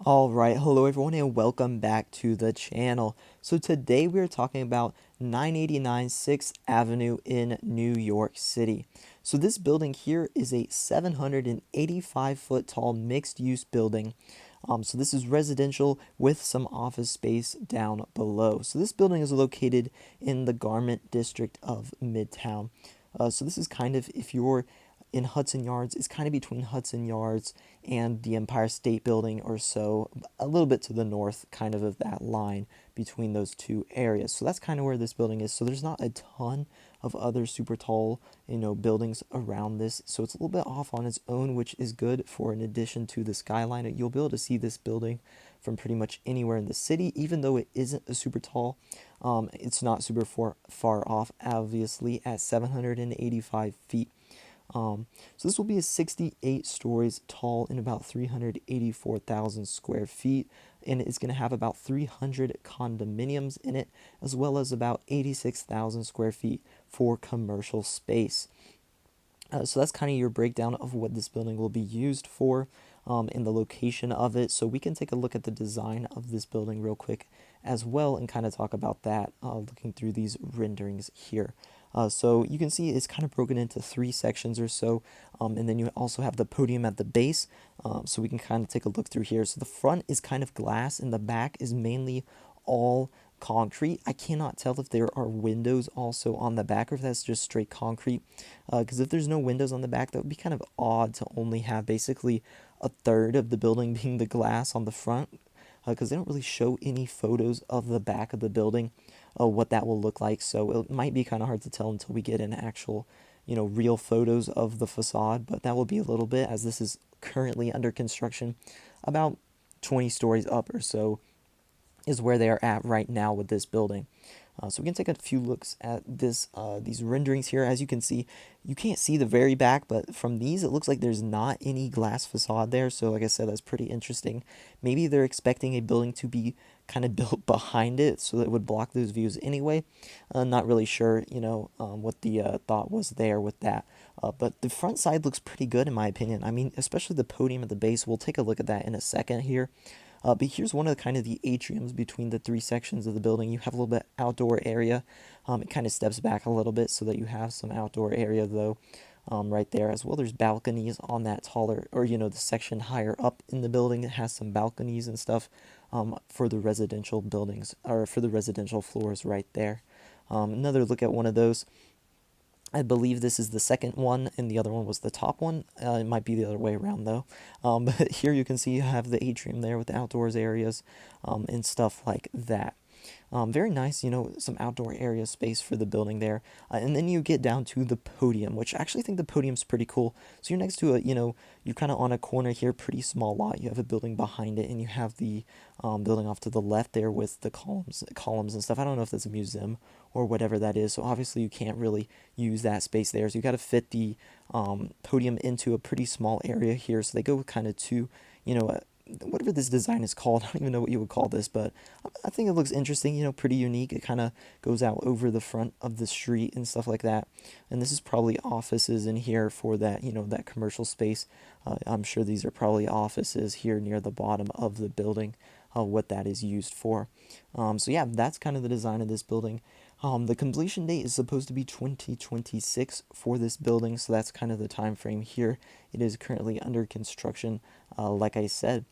Alright, hello everyone and welcome back to the channel. So today we are talking about 989 6th Avenue in New York City. So this building here is a 785 foot tall mixed use building. So this is residential with some office space down below. So this building is located in the Garment District of Midtown. So this is kind of, if you're in Hudson Yards, it's kind of between Hudson Yards and the Empire State Building or so, a little bit to the north, kind of that line between those two areas. So that's kind of where this building is. So there's not a ton of other super tall, buildings around this. So it's a little bit off on its own, which is good for an addition to the skyline. You'll be able to see this building from pretty much anywhere in the city, even though it isn't a super tall. It's not super far off, obviously, at 785 feet. So this will be a 68 stories tall and about 384,000 square feet, and it's going to have about 300 condominiums in it, as well as about 86,000 square feet for commercial space. So that's kind of your breakdown of what this building will be used for, and the location of it. So we can take a look at the design of this building real quick as well and kind of talk about that, looking through these renderings here. So you can see it's kind of broken into three sections or so, and then you also have the podium at the base. So we can kind of take a look through here. So the front is kind of glass and the back is mainly all concrete. I cannot tell if there are windows also on the back or if that's just straight concrete, because if there's no windows on the back, that would be kind of odd to only have basically a third of the building being the glass on the front, because they don't really show any photos of the back of the building, what that will look like. So it might be kind of hard to tell until we get an actual, real photos of the facade, but that will be a little bit, as this is currently under construction, about 20 stories up or so is where they are at right now with this building. So we can take a few looks at these renderings here. As you can see, you can't see the very back, but from these, it looks like there's not any glass facade there. So like I said, that's pretty interesting. Maybe they're expecting a building to be kind of built behind it, so that it would block those views anyway. Not really sure, what the thought was there with that. But the front side looks pretty good in my opinion. I mean, especially the podium at the base. We'll take a look at that in a second here. But here's one of the kind of the atriums between the three sections of the building. You have a little bit outdoor area. It kind of steps back a little bit so that you have some outdoor area though, right there as well. There's balconies on that taller, or the section higher up in the building. It has some balconies and stuff, for the residential buildings, or for the residential floors right there. Another look at one of those. I believe this is the second one, and the other one was the top one. It might be the other way around, though. But here you can see you have the atrium there with the outdoors areas, and stuff like that. Very nice, some outdoor area space for the building there. And then you get down to the podium, which I actually think the podium's pretty cool. So you're next to you're kind of on a corner here, pretty small lot. You have a building behind it, and you have the building off to the left there with the columns and stuff. I don't know if that's a museum or whatever that is. So obviously you can't really use that space there. So you got to fit the podium into a pretty small area here. So they go kind of to, whatever this design is called. I don't even know what you would call this, but I think it looks interesting, pretty unique. It kind of goes out over the front of the street and stuff like that. And this is probably offices in here for that, that commercial space. I'm sure these are probably offices here near the bottom of the building, what that is used for. So yeah, that's kind of the design of this building. The completion date is supposed to be 2026 for this building, so that's kind of the time frame here. It is currently under construction, like I said.